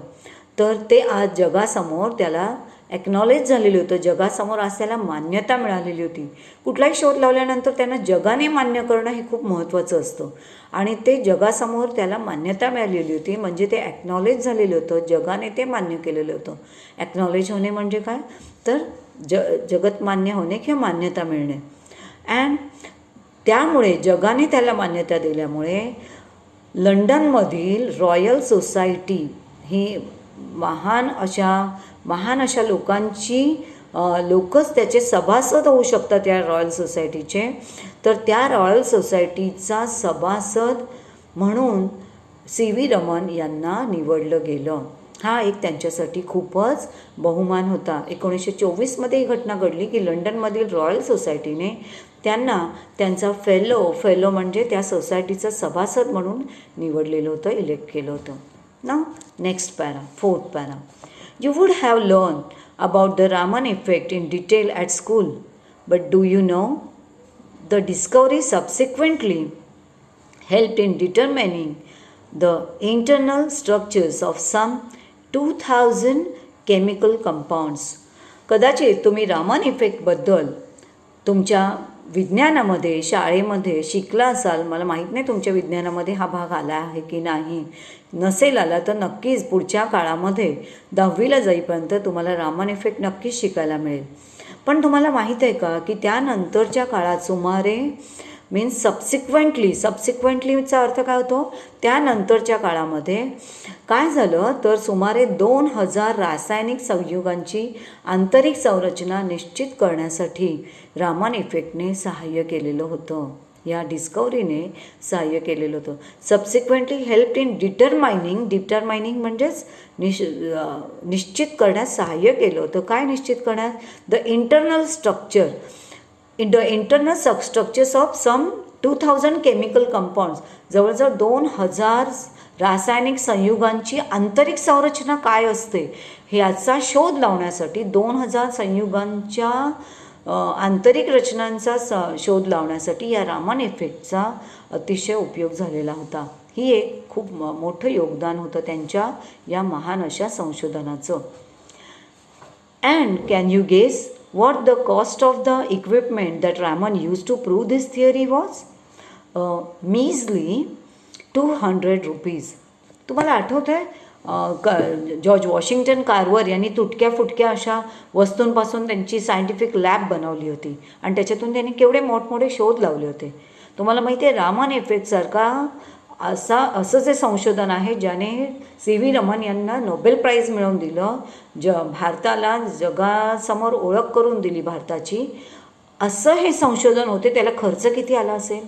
तर ते आज जगासमोर त्याला ॲक्नॉलेज झालेलं होतं. जगासमोर आज त्याला मान्यता मिळालेली होती. कुठलाही शोध लावल्यानंतर त्यांना जगाने मान्य करणं हे खूप महत्त्वाचं असतं आणि ते जगासमोर त्याला मान्यता मिळालेली होती. म्हणजे ते ॲक्नॉलेज झालेलं होतं, जगाने ते मान्य केलेलं होतं. ॲक्नॉलेज होणे म्हणजे काय, तर जगत मान्य होणे किंवा मान्यता मिळणे. अँड त्यामुळे जगाने त्याला मान्यता दिल्यामुळे लंडनमधील रॉयल सोसायटी ही महान अशा लोकांची लोकच त्याचे सभासद होऊ शकतात या रॉयल सोसायटीचे. तर त्या रॉयल सोसायटीचा सभासद म्हणून CV रमन यांना निवडलं गेलं. हा एक त्यांच्यासाठी खूपच बहुमान होता. 1924मध्ये ही घटना घडली की लंडनमधील रॉयल सोसायटीने त्यांना त्यांचा फेलो म्हणजे त्या सोसायटीचा सभासद म्हणून निवडलेलं होतं, इलेक्ट केलं होतं. ना next para, 4th para. You would have learned about the Raman effect in detail at school, but do you know the discovery subsequently helped in determining the internal structures of some 2000 chemical compounds. कदाचित तुम्ही रामन इफेक्टबद्दल तुमच्या विज्ञानामध्ये शाळेमध्ये शिकला असाल. मला माहीत नाही तुमच्या विज्ञानामध्ये हा भाग आला आहे की नाही. नसेल आला तर नक्कीच पुढच्या काळामध्ये 10वीला जाईपर्यंत तुम्हाला रामन इफेक्ट नक्कीच शिकायला मिळेल. पण तुम्हाला माहीत आहे का की त्यानंतरच्या काळात सुमारे मीन्स सबसिक्वेंटलीचा अर्थ काय होतो, त्यानंतरच्या काळामध्ये काय झालं तर सुमारे 2000 रासायनिक संयुगांची आंतरिक संरचना निश्चित करण्यासाठी रामन इफेक्टने सहाय्य केलेलं होतं. या डिस्कवरीने सहाय्य केलेलं होतं. सबसिक्वेंटली हेल्प इन डिटरमायनिंग म्हणजेच निश्चित करण्यास सहाय्य केलं होतं. काय निश्चित करण्यास? The internal structures of some 2000 chemical compounds. जवळजवळ 2000 रासायनिक संयुगांची आंतरिक संरचना काय असते ह्याचा शोध लावण्यासाठी 2000 संयुगांच्या आंतरिक रचनांचा शोध लावण्यासाठी या रामन इफेक्टचा अतिशय उपयोग झालेला होता. ही एक खूप मोठं योगदान होतं त्यांच्या या महान अशा संशोधनाचं. And can you guess what the cost of the equipment that Raman used to prove this theory was? Measly 200 rupees. तुम्हाला आठवत आहे जॉर्ज वॉशिंग्टन कार्वर यांनी तुटक्या फुटक्या अशा वस्तूंपासून त्यांची सायंटिफिक लॅब बनवली होती आणि त्याच्यातून त्यांनी केवढे मोठमोठे शोध लावले होते. तुम्हाला माहिती आहे रामन इफेक्टसारखा असं जे संशोधन आहे ज्याने CV रमन यांना नोबेल प्राईज मिळवून दिलं, भारताला जगासमोर ओळख करून दिली भारताची, असं हे संशोधन होते. त्याला खर्च किती आला असेल?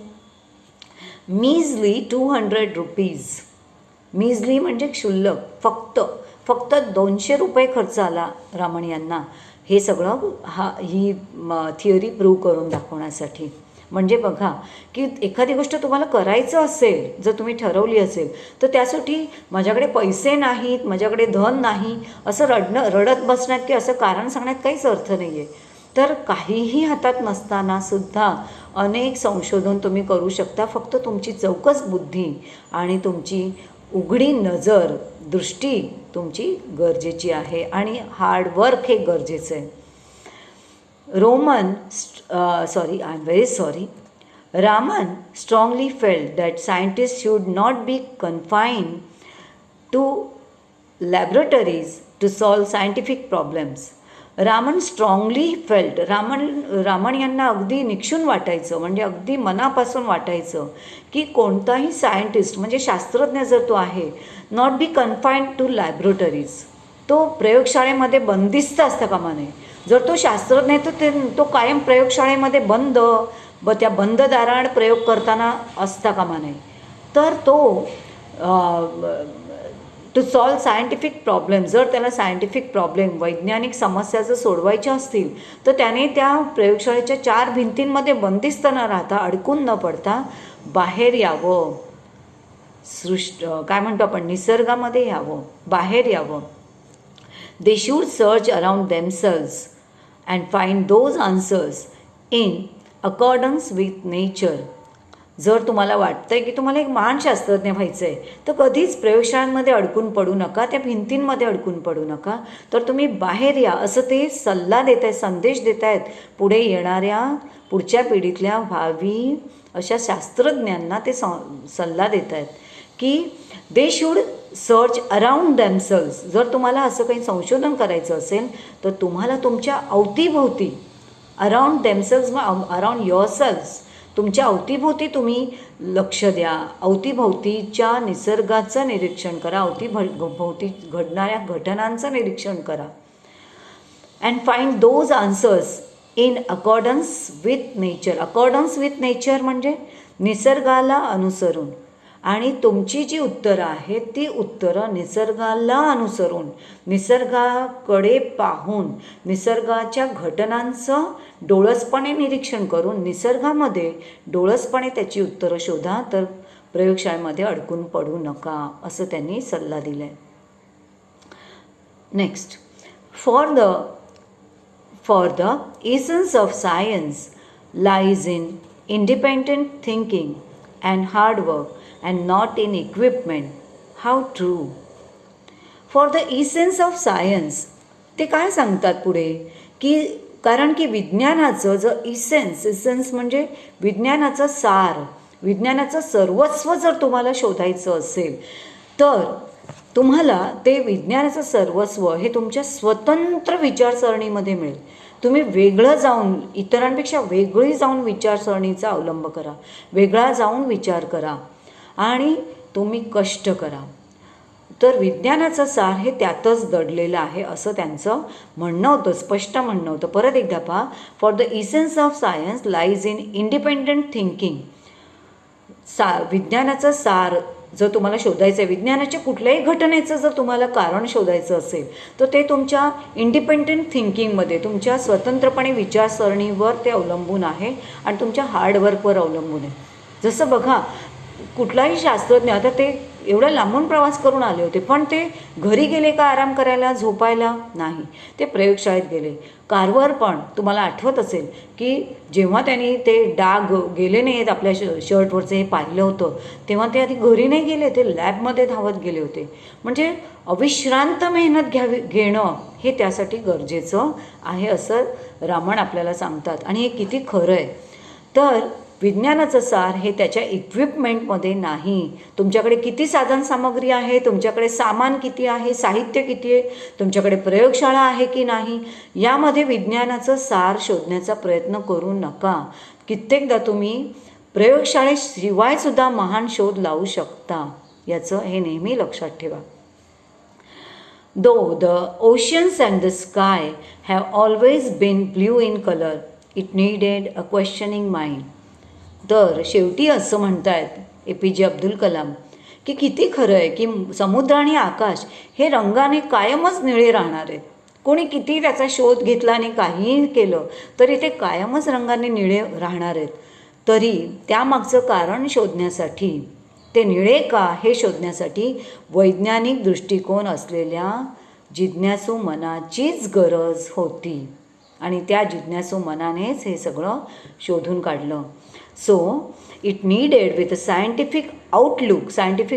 मीजली 200 रुपीज. मीजली म्हणजे क्षुल्लक. फक्त 200 रुपये खर्च आला रामन यांना हे सगळं ही थिअरी प्रूव्ह करून दाखवण्यासाठी. म्हणजे बघा की एखादी गोष्ट तुम्हाला करायचं असेल, जर तुम्ही ठरवली असेल तर त्यासाठी माझ्याकडे पैसे नाहीत, माझ्याकडे धन नाही असं रडत बसण्यात की असं कारण सांगण्यात काहीच अर्थ नाही आहे. तर काहीही हातात नसताना सुद्धा अनेक संशोधन तुम्ही करू शकता. फक्त तुमची चौकस बुद्धी आणि तुमची उघडी नजर, दृष्टी तुमची गरजेची आहे आणि हार्डवर्क हे गरजेचं आहे. Raman strongly felt that scientists should not be confined to laboratories to solve scientific problems. Raman यांना अगदी निक्षून वाटायचं, म्हणजे अगदी मनापासून वाटायचं की कोणताही सायंटिस्ट म्हणजे शास्त्रज्ञ जर तो आहे, नॉट बी कन्फाईन्ड टू लॅबोरेटरीज, तो प्रयोगशाळेमध्ये बंदिस्त असता कामा नये. जर तो शास्त्रज्ञ आहे तर तो कायम प्रयोगशाळेमध्ये त्या बंद दाराआड प्रयोग करताना असता कामा नये. तर तो टू सॉल्व सायंटिफिक प्रॉब्लेम, जर त्याला सायंटिफिक प्रॉब्लेम वैज्ञानिक समस्या जर सोडवायच्या असतील तर त्याने त्या प्रयोगशाळेच्या 4 भिंतींमध्ये बंदिस्त न राहता, अडकून न पडता बाहेर यावं. काय म्हणतो आपण, निसर्गामध्ये यावं, बाहेर यावं. They should search around themselves and find those answers in accordance with nature. जर तुम्हाला वाटतं आहे की तुम्हाला एक महान शास्त्रज्ञ व्हायचं आहे तर कधीच प्रयोगशाळांमध्ये अडकून पडू नका, त्या भिंतींमध्ये अडकून पडू नका. तर तुम्ही बाहेर या असं ते सल्ला देत आहेत, संदेश देत आहेत पुढे येणाऱ्या पुढच्या पिढीतल्या भावी अशा शास्त्रज्ञांना ते सल्ला देत आहेत की दे शुड सर्च अराउंड दॅमसेल्व्स. जर तुम्हाला असं काही संशोधन करायचं असेल तर तुम्हाला तुमच्या अवतीभोवती, अराउंड दॅमसेल्व्स अराउंड युअरसेल्व्स, तुमच्या अवतीभोवती तुम्ही लक्ष द्या. अवतीभोवतीच्या निसर्गाचं निरीक्षण करा, अवतीभोवती घडणाऱ्या घटनांचं निरीक्षण करा. And find those answers in accordance with nature. Accordance with nature म्हणजे निसर्गाला अनुसरून. आणि तुमची जी उत्तरं आहेत ती उत्तरं निसर्गाला अनुसरून, निसर्गाकडे पाहून, निसर्गाच्या घटनांचं डोळसपणे निरीक्षण करून निसर्गामध्ये डोळसपणे त्याची उत्तरं शोधा. तर प्रयोगशाळेमध्ये अडकून पडू नका असं त्यांनी सल्ला दिला आहे. Next, For the essence of science lies in independent thinking and hard work and not in equipment. How true. For the essence of science, ते काय सांगतात पुढे की कारण की विज्ञानाचं जर इसेन्स म्हणजे विज्ञानाचं सार, विज्ञानाचं सर्वस्व जर तुम्हाला शोधायचं असेल तर तुम्हाला ते विज्ञानाचं सर्वस्व हे तुमच्या स्वतंत्र विचारसरणीमध्ये मिळेल. तुम्ही वेगळं जाऊन, इतरांपेक्षा वेगळी जाऊन विचारसरणीचा अवलंब करा, वेगळा जाऊन विचार करा आणि तुम्ही कष्ट करा. तर विज्ञानाचं सार हे त्यातच दडलेलं आहे असं त्यांचं म्हणणं होतं, स्पष्ट म्हणणं होतं. परत एकदा पहा, for the essence of science lies in independent thinking. विज्ञानाचं सार जर तुम्हाला शोधायचं आहे, विज्ञानाच्या कुठल्याही घटनेचं जर तुम्हाला कारण शोधायचं असेल तर ते तुमच्या इंडिपेंडंट थिंकिंगमध्ये, तुमच्या स्वतंत्रपणे विचारसरणीवर ते अवलंबून आहे आणि तुमच्या हार्डवर्कवर अवलंबून आहे. जसं बघा, कुठलाही शास्त्रज्ञ, आता ते एवढा लांबून प्रवास करून आले होते पण ते घरी गेले का आराम करायला, झोपायला? नाही, ते प्रयोगशाळेत गेले. कारवर पण तुम्हाला आठवत असेल की जेव्हा त्यांनी ते डाग गेले नाहीत आपल्या शर्टवरचे हे पाहिलं होतं तेव्हा ते आधी घरी नाही गेले, ते लॅबमध्ये धावत गेले होते. म्हणजे अविश्रांत मेहनत घेणं हे त्यासाठी गरजेचं आहे असं रामन आपल्याला सांगतात. आणि हे किती खरं आहे. तर विज्ञानाचं सार हे त्याच्या इक्विपमेंटमध्ये नाही. तुमच्याकडे किती साधनसामग्री आहे, तुमच्याकडे सामान किती आहे, साहित्य किती आहे, तुमच्याकडे प्रयोगशाळा आहे की नाही, यामध्ये विज्ञानाचं सार शोधण्याचा प्रयत्न करू नका. कित्येकदा तुम्ही प्रयोगशाळेशिवायसुद्धा महान शोध लावू शकता, याचं हे नेहमी लक्षात ठेवा. Though the oceans and the sky have always been blue in color, it needed a questioning mind. तर शेवटी असं म्हणतायत APJ अब्दुल कलाम की किती खरं आहे की समुद्र आणि आकाश हे रंगाने कायमच निळे राहणार आहेत. कोणी किती त्याचा शोध घेतला आणि काहीही केलं तरी ते कायमच रंगाने निळे राहणार आहेत. तरी त्यामागचं कारण शोधण्यासाठी, ते निळे का हे शोधण्यासाठी वैज्ञानिक दृष्टिकोन असलेल्या जिज्ञासू मनाचीच गरज होती आणि त्या जिज्ञासू मनानेच हे सगळं शोधून काढलं. So it needed with a scientific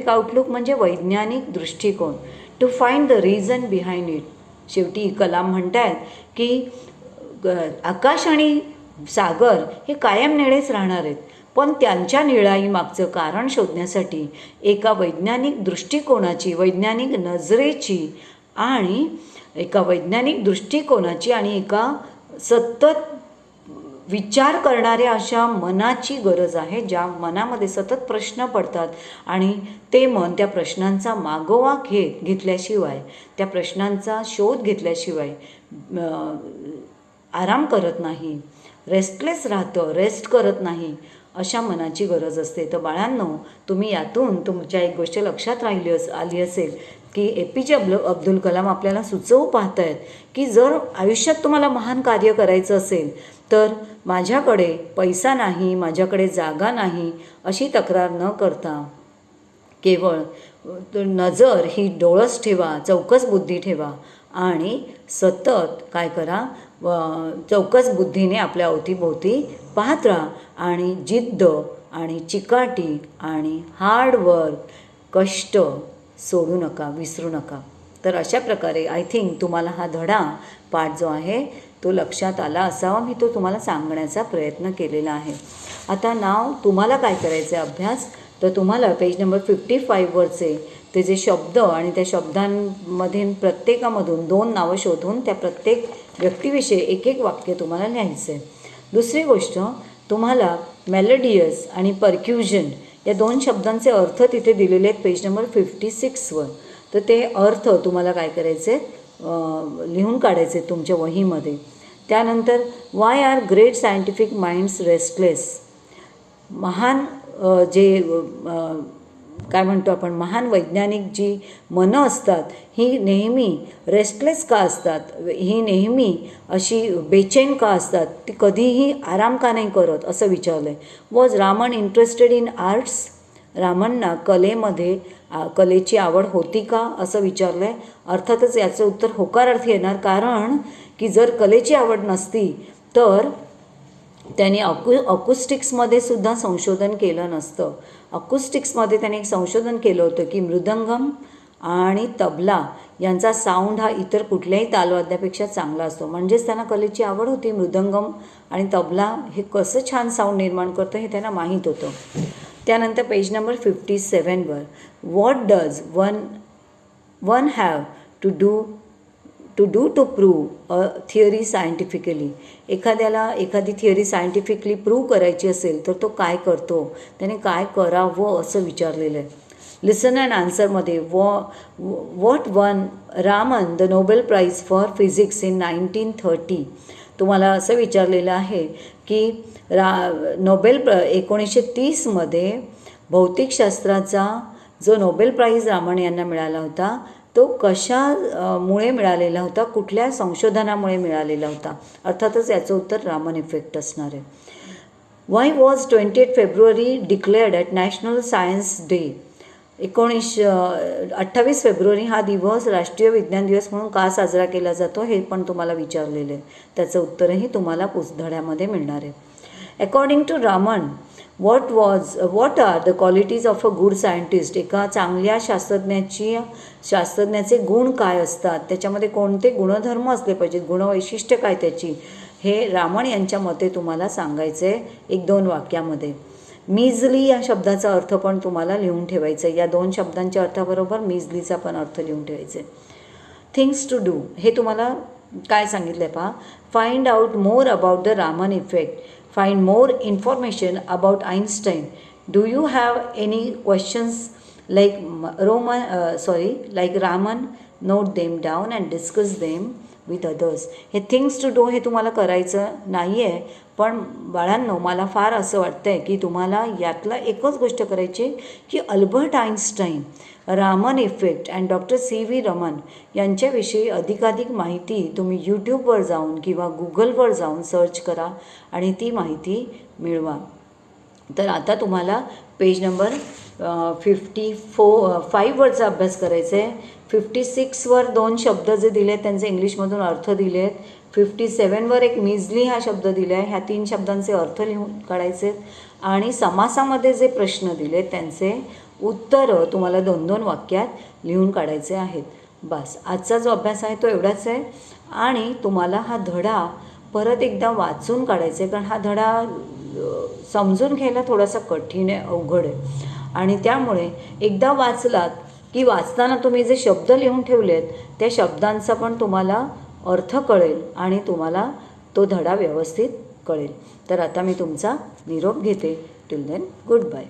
outlook म्हणजे वैज्ञानिक दृष्टिकोन to find the reason behind it. शेवटी कलाम म्हणतात की आकाश आणि सागर हे कायम निळेच राहणार आहेत, पण त्यांच्या निळाई मागचं कारण शोधण्यासाठी एका वैज्ञानिक दृष्टिकोनाची, वैज्ञानिक नजरेची आणि एका सतत विचार करणाऱ्या अशा मनाची गरज आहे, ज्या मनामध्ये सतत प्रश्न पडतात आणि ते मन त्या प्रश्नांचा मागोवा घेतल्याशिवाय, त्या प्रश्नांचा शोध घेतल्याशिवाय आराम करत नाही, रेस्टलेस राहतं, रेस्ट करत नाही, अशा मनाची गरज असते. तर बाळांनो, तुम्ही यातून तुमच्या एक गोष्ट लक्षात आली असेल की APJ अब्दुल कलाम आपल्याला सुचवू पाहत आहेत की जर आयुष्यात तुम्हाला महान कार्य करायचं असेल तर माझ्याकडे पैसा नाही, माझ्याकडे जागा नाही अशी तक्रार न करता केवळ नजर ही डोळस ठेवा, चौकस बुद्धी ठेवा आणि सतत काय करा, चौकस बुद्धीने आपल्या अवतीभोवती पाहत राहा आणि जिद्द आणि चिकाटी आणि हार्डवर्क, कष्ट सोडू नका, विसरू नका. तर अशा प्रकारे आय थिंक तुम्हाला हा पाठ जो आहे तो लक्षात आला असावा. मी तो तुम्हाला सांगण्याचा प्रयत्न केलेला आहे. आता तुम्हाला काय करायचं आहे अभ्यास, तर तुम्हाला पेज नंबर 55वरचे ते जे शब्द आणि त्या शब्दांमधील प्रत्येकामधून 2 नावं शोधून त्या प्रत्येक व्यक्तीविषयी एक वाक्य तुम्हाला लिहायचं आहे. दुसरी गोष्ट, तुम्हाला मेलोडियस आणि परक्युजन या 2 शब्दांचे अर्थ तिथे दिलेले आहेत पेज नंबर 56वर. तर ते अर्थ तुम्हाला काय करायचे आहेत लिहून काढायचे तुमच्या वहीमध्ये. त्यानंतर why are great scientific minds restless. महान जे काय म्हणतो आपण, महान वैज्ञानिक जी मनं असतात ही नेहमी रेस्टलेस का असतात, ही नेहमी अशी बेचैन का असतात, ती कधीही आराम का नाही करत, असं विचारलं आहे. Was Raman interested in arts. रामनना कलेची आवड होती का, असं विचारलं आहे. अर्थातच याचं उत्तर होकारार्थी येणार, कारण की जर कलेची आवड नसती तर त्यांनी अकुस्टिक्समध्ये सुद्धा संशोधन केलं नसतं. अकुस्टिक्समध्ये त्यांनी एक संशोधन केलं होतं की मृदंगम आणि तबला यांचा साऊंड हा इतर कुठल्याही तालवाद्यापेक्षा चांगला असतो. म्हणजेच त्यांना कलेची आवड होती. मृदंगम आणि तबला हे कसं छान साऊंड निर्माण करतं हे त्यांना माहीत होतं. त्यानंतर पेज नंबर 57वर what does one have to do to prove a theory scientifically. एखाद्याला एखादी थिअरी सायंटिफिकली प्रूव्ह करायची असेल तर तो काय करतो, त्याने काय करावं असं विचारलेलं आहे. लिसन अँड आन्सरमध्ये what won Raman the Nobel Prize for physics in 1930. तुम्हाला असं विचारलेलं आहे की नोबेल 1930मध्ये भौतिकशास्त्राचा जो नोबेल प्राईज रामन यांना मिळाला होता तो कशामुळे मिळालेला होता, कुठल्या संशोधनामुळे मिळालेला होता. अर्थातच याचं उत्तर रामन इफेक्ट असणार आहे. Y was 28 February declared at national science day. 28 February हा दिवस राष्ट्रीय विज्ञान दिवस म्हणून का साजरा केला जातो हे पण तुम्हाला विचारलेलं आहे. त्याचं उत्तरही तुम्हाला धड्यामध्ये मिळणार आहे. According to Raman what are the qualities of a good scientist. एका चांगल्या शास्त्रज्ञाचे गुण काय असतात, त्याच्यामध्ये कोणते गुणधर्म असले पाहिजेत, गुणवैशिष्ट्य काय त्याची, हे रामन यांच्या मते तुम्हाला सांगायचं आहे 1-2 वाक्यामध्ये. मीजली या शब्दाचा अर्थ पण तुम्हाला लिहून ठेवायचं आहे. या 2 शब्दांच्या अर्थाबरोबर मीजलीचा पण अर्थ लिहून ठेवायचा आहे. थिंग्स टू डू हे तुम्हाला काय सांगितलं आहे पहा. Find out more about the Raman effect. Find more information about Einstein. Do you have any questions like Raman? Note them down and discuss them with others. हे थिंग्स टू डू हे तुम्हाला करायचं नाही आहे, पण बाळांनो मला फार असं वाटतं आहे की तुम्हाला यातला एकच गोष्ट करायची की Albert Einstein, Raman effect and doctor CV Raman यांच्याविषयी अधिकाधिक माहिती तुम्ही यूट्यूबवर जाऊन किंवा गुगलवर जाऊन सर्च करा आणि ती माहिती मिळवा. तर आता तुम्हाला पेज नंबर 55वरचा अभ्यास करायचा आहे. 56वर 2 शब्द जे दिले आहेत त्यांचे इंग्लिशमधून अर्थ दिले आहेत. 57वर एक मिजली हा शब्द दिला आहे, ह्या 3 शब्दांचे अर्थ लिहून काढायचे आहेत. आणि समासामध्ये जे प्रश्न दिले त्यांचे उत्तरं तुम्हाला 2-2 वाक्यात लिहून काढायचे आहेत. बस आजचा जो अभ्यास आहे तो एवढाच आहे. आणि तुम्हाला हा धडा परत एकदा वाचून काढायचा आहे, कारण हा धडा समजून घ्यायला थोडासा कठीण आहे, अवघड आहे. आणि त्यामुळे एकदा वाचलात की वाचताना तुम्ही जे शब्द लिहून ठेवलेत त्या शब्दांचा पण तुम्हाला अर्थ कळेल आणि तुम्हाला तो धडा व्यवस्थित कळेल. तर आता मी तुमचा निरोप घेते. Till then good bye.